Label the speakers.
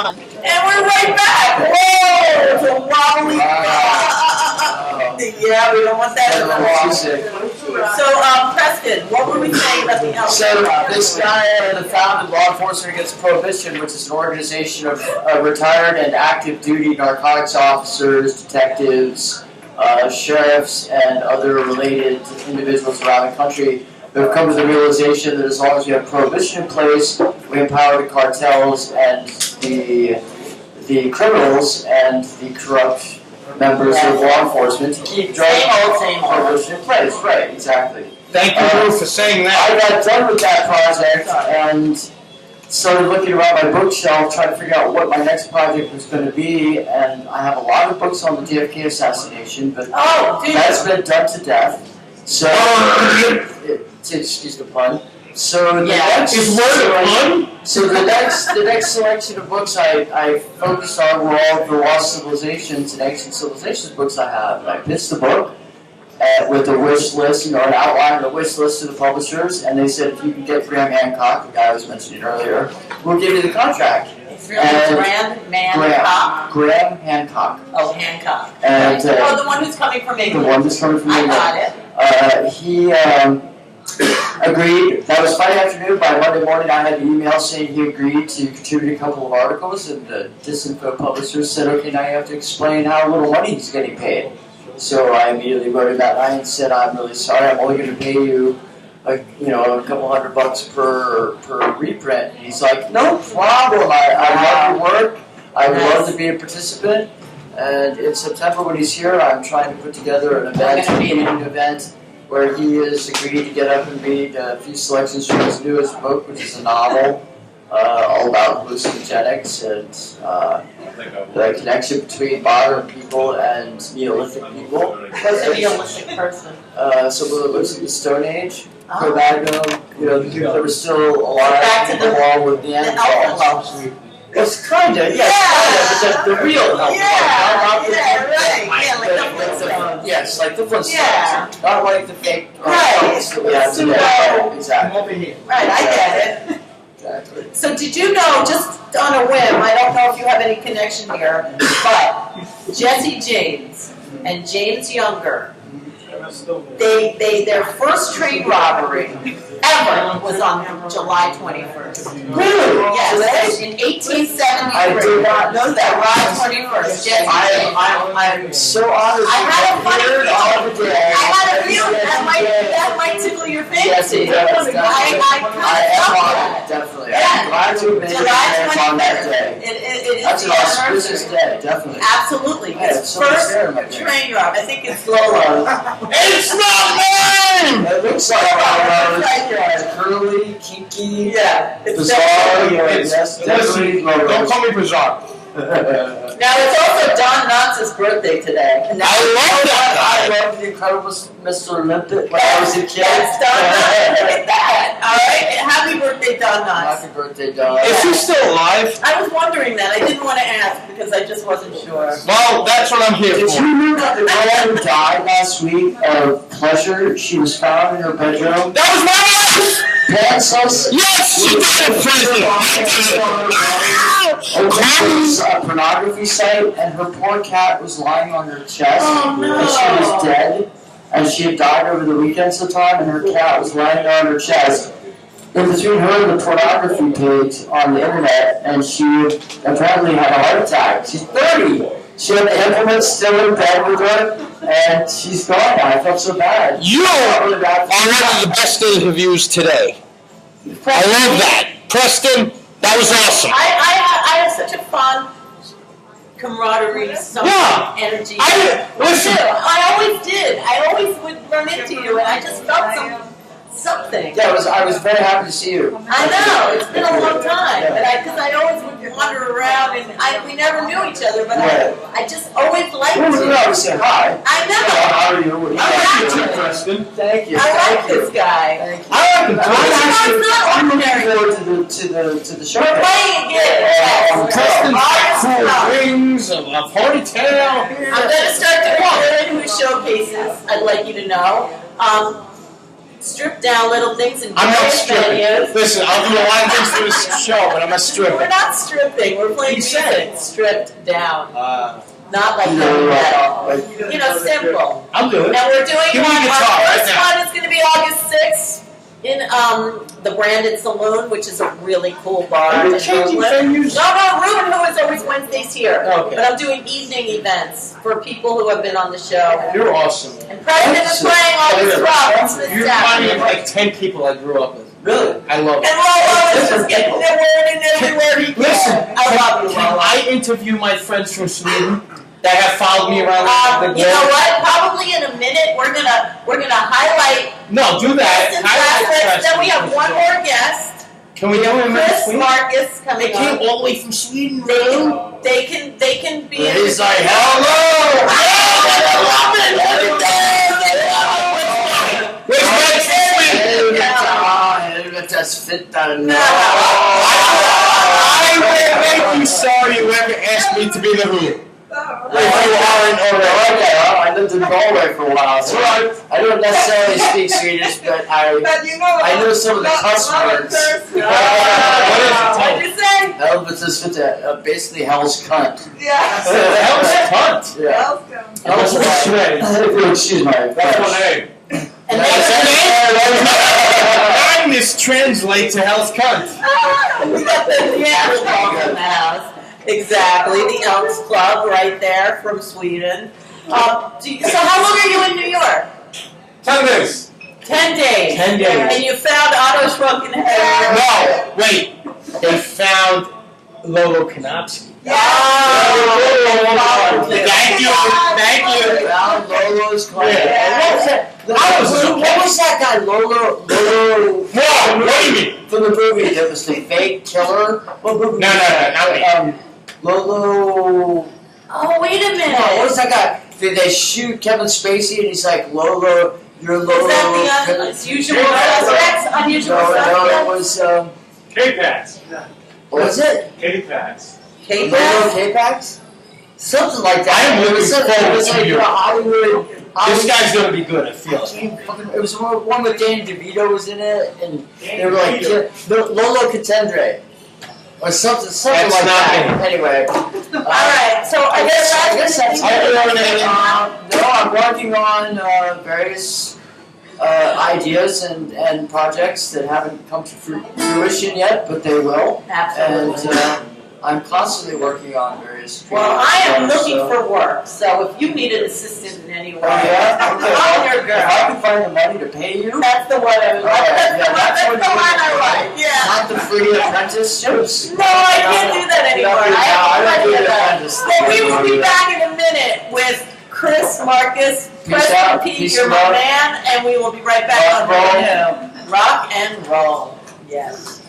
Speaker 1: And we're right back. Whoa! It's a wobbly. Yeah, we don't want that in the wall. So, Preston, what were we saying about the outfit?
Speaker 2: So, this guy, the founder of Law Enforcement Against Prohibition, which is an organization of retired and active duty narcotics officers, detectives, sheriffs, and other related individuals around the country, have come to the realization that as long as we have prohibition in place, we empower the cartels and the criminals and the corrupt members of law enforcement to keep drug prohibition in place. Right, exactly.
Speaker 3: Thank you for saying that.
Speaker 2: I got done with that project and started looking around my bookshelf trying to figure out what my next project was going to be, and I have a lot of books on the JFK assassination, but that's been done to death. So, excuse the pun. So the next selection of books I focused on were all of the lost civilizations and ancient civilizations books I have. And I pitched the book with a wish list, an outline and a wish list to the publishers, and they said if you can get Graham Hancock, the guy I was mentioning earlier, we'll give you the contract.
Speaker 1: It's really Graham
Speaker 2: Hancock.
Speaker 1: Oh, Hancock.
Speaker 2: And,
Speaker 1: the one who's coming from England.
Speaker 2: The one who's coming from England.
Speaker 1: I got
Speaker 2: it. He agreed. That was Friday afternoon. By Monday morning, I had an email saying he agreed to contribute a couple of articles, and the Disinfo publishers said, okay, now you have to explain how little money he's getting paid. So I immediately wrote him that night and said, I'm really sorry, I'm only going to pay you a couple $100 per reprint. And he's like, no problem, I love your work, I would love to be a participant. And in September when he's here, I'm trying to put together an event where he has agreed to get up and read a few selections from his newest book, which is a novel all about hallucinogenics and the connection between modern people and Neolithic people.
Speaker 1: What's a Neolithic person?
Speaker 2: Someone that lives in the Stone Age, Cro-Magnon, the people that were still alive along with Neanderthals. It's kind of, but the real help. Yes, like the Flintstones. Not like the fake.
Speaker 1: Right.
Speaker 2: Exactly.
Speaker 1: Right, I get it.
Speaker 2: Exactly.
Speaker 1: So did you know, just on a whim, I don't know if you have any connection here, but Jesse James and James Younger, their first train robbery ever was on July 21st.
Speaker 2: Really?
Speaker 1: Yes, in 1873.
Speaker 2: I did not know that.
Speaker 1: July 21st. Jesse James.
Speaker 2: I'm so honored.
Speaker 1: I had a funny feeling.
Speaker 2: I
Speaker 1: had a feeling that might tickle your fancy.
Speaker 2: Yes, it does. Definitely. I'm glad to admit it's on that day. That's an auspicious day, definitely.
Speaker 1: Absolutely. His first train robbery. I think it's Lolo.
Speaker 3: It's not mine!
Speaker 2: It looks like it's curly, kinky, bizarre.
Speaker 3: Don't call me bizarre.
Speaker 1: Now it's also Don Knotts' birthday today.
Speaker 3: I love that.
Speaker 2: I love the Incredible Mr. Olympic when I was a kid.
Speaker 1: Yes, Don Knotts. Look at that. All right. Happy birthday, Don Knotts.
Speaker 2: Happy birthday, Don.
Speaker 3: Is he still alive?
Speaker 1: I was wondering that. I didn't want to ask because I just wasn't sure.
Speaker 3: Well, that's what I'm here
Speaker 2: for. Did you know that the girl who died last week of pleasure, she was found in her bedroom?
Speaker 3: That was my wife!
Speaker 2: Pantsless?
Speaker 3: Yes! She did it!
Speaker 2: A pornography site, and her poor cat was lying on her chest,
Speaker 1: oh, no.
Speaker 2: and she was dead, and she had died over the weekend sometime, and her cat was lying on her chest. In between her and the pornography page on the internet, and she apparently had a heart attack. She's 30. She had the implements still in bed with her, and she's gone now. I felt so bad.
Speaker 3: You are one of the best interviews today. I love that. Preston, that was awesome.
Speaker 1: I had such a fun camaraderie, energy.
Speaker 3: Listen.
Speaker 1: I always did. I always would run into you, and I just felt something.
Speaker 2: Yeah, I was very happy to see you.
Speaker 1: I know, it's been a long time, but because I always would wander around, and we never knew each other, but I just always liked you.
Speaker 2: We always say hi.
Speaker 1: I know.
Speaker 2: How are you?
Speaker 3: I like you too, Preston.
Speaker 2: Thank you.
Speaker 1: I like this guy.
Speaker 2: Thank you.
Speaker 3: I like him too.
Speaker 2: I'm looking forward to the show.
Speaker 1: We're playing again.
Speaker 3: Preston's got cool rings, a ponytail.
Speaker 1: I'm going to start to put in who showcases, I'd like you to know. strip down little things and
Speaker 3: I'm not
Speaker 1: various
Speaker 3: stripping.
Speaker 1: venues.
Speaker 3: Listen, I'll do a lot of things for this show, but I'm not
Speaker 1: We're
Speaker 3: stripping.
Speaker 1: not stripping, we're playing
Speaker 3: You said
Speaker 1: music, stripped down.
Speaker 3: Uh,
Speaker 1: Not like that. You know, simple.
Speaker 3: I'll do it.
Speaker 1: And we're doing
Speaker 3: Give me
Speaker 1: one,
Speaker 3: the guitar
Speaker 1: our
Speaker 3: right
Speaker 1: first
Speaker 3: now.
Speaker 1: one is gonna be August 6th in the Brandon Saloon, which is a really cool bar.
Speaker 3: Are you
Speaker 1: in
Speaker 3: changing
Speaker 1: Brooklyn.
Speaker 3: venues?
Speaker 1: No, Ruben, who is always Wednesdays here.
Speaker 3: Okay.
Speaker 1: But I'm doing evening events for people who have been on the show.
Speaker 3: You're awesome.
Speaker 1: And Preston is playing all this rock.
Speaker 3: You're reminding me of like 10 people I grew up with.
Speaker 2: Really?
Speaker 3: I love
Speaker 1: And
Speaker 3: it.
Speaker 1: Lolo is just getting their word in everywhere he can.
Speaker 3: Listen,
Speaker 1: I love you,
Speaker 3: can
Speaker 1: Lolo.
Speaker 3: I interview my friends from Sweden that have followed me around the globe?
Speaker 1: You know what? Probably in a minute we're gonna highlight
Speaker 3: No, do that.
Speaker 1: Preston's
Speaker 3: Highlight
Speaker 1: assets. Then we
Speaker 3: Preston.
Speaker 1: have one more guest.
Speaker 3: Can we do him in
Speaker 1: Chris
Speaker 3: Sweden?
Speaker 1: Marcus
Speaker 3: They
Speaker 1: coming
Speaker 3: came
Speaker 1: on.
Speaker 3: all the way from Sweden,
Speaker 1: They
Speaker 3: really?
Speaker 1: can be. in
Speaker 2: He's
Speaker 1: the-
Speaker 2: like, hello!
Speaker 3: Where's Mike from Sweden?
Speaker 2: Helvetas fitta.
Speaker 1: No.
Speaker 3: I will make you sorry you ever asked me to be the Who. If you aren't already.
Speaker 2: Okay, well, I lived in Galway for a while, so I don't necessarily speak Swedish, but I know some of the cuss words.
Speaker 1: What'd you say?
Speaker 2: Helvetas fitta, basically hell's cunt.
Speaker 3: Hell's cunt.
Speaker 2: Yeah.
Speaker 3: Hell's cunt.
Speaker 2: Excuse my
Speaker 3: That's
Speaker 2: French.
Speaker 3: my name.
Speaker 1: And
Speaker 3: That's
Speaker 1: then,
Speaker 3: name? This translates to Hell's cunt.
Speaker 1: yeah, we'll talk in the house. Exactly, the Elks Club right there from Sweden. So how long are you in New York?
Speaker 3: 10 days.
Speaker 1: 10 days.
Speaker 3: 10 days.
Speaker 1: And you found Otto Shrunken Head.
Speaker 3: No, wait. They found Lolo Konopsky.
Speaker 1: Oh,
Speaker 3: Thank you. Thank you.
Speaker 2: Down Lolo's Club.
Speaker 3: Yeah.
Speaker 2: What was that? What was that guy? Lolo.
Speaker 3: What? What do you mean?
Speaker 2: From the movie that was the fake killer. What movie?
Speaker 3: No, not me.
Speaker 2: Lolo.
Speaker 1: Oh, wait a minute.
Speaker 2: No, what was that guy? Did they shoot Kevin Spacey and he's like, Lolo, you're Lolo.
Speaker 1: Is that the unusual suspects? Unusual
Speaker 2: No,
Speaker 1: suspects?
Speaker 2: it was,
Speaker 4: K-Pax.
Speaker 2: what was it?
Speaker 4: K-Pax.
Speaker 1: K-Pax?
Speaker 2: Lolo K-Pax? Something like that.
Speaker 3: I am
Speaker 2: It was
Speaker 3: looking
Speaker 2: like-
Speaker 3: forward
Speaker 2: it was
Speaker 3: to
Speaker 2: like
Speaker 3: you.
Speaker 2: Hollywood.
Speaker 3: This guy's gonna be good, I feel.
Speaker 2: It was one with Danny DeVito was in it, and they were like Lolo Contendere or something
Speaker 3: That's
Speaker 2: like
Speaker 3: not
Speaker 2: that. Anyway,
Speaker 1: Alright, so
Speaker 2: I guess that's
Speaker 3: I
Speaker 2: no, I'm working on various ideas and projects that haven't come to fruition yet, but they will.
Speaker 1: Absolutely.
Speaker 2: And I'm constantly working on various.
Speaker 1: Well, I am
Speaker 2: projects,
Speaker 1: looking
Speaker 2: so-
Speaker 1: for work, so if you need an assistant in any way,
Speaker 2: Oh, yeah?
Speaker 1: I'm your
Speaker 2: If I
Speaker 1: girl.
Speaker 2: can find the money to pay you,
Speaker 1: That's the one I like. That's the one I like, yeah.
Speaker 2: not the free apprenticeships.
Speaker 1: No, I can't do that anymore. I have
Speaker 2: do
Speaker 1: plenty of
Speaker 2: the
Speaker 1: that.
Speaker 2: apprentice.
Speaker 1: Well, we will be back in a minute with Chris Marcus, Preston
Speaker 2: out.
Speaker 1: PeeT,
Speaker 2: Peace
Speaker 1: you're my
Speaker 2: out.
Speaker 1: man, and we will be right back on
Speaker 2: Rock and roll.
Speaker 1: Rock and roll. Yes.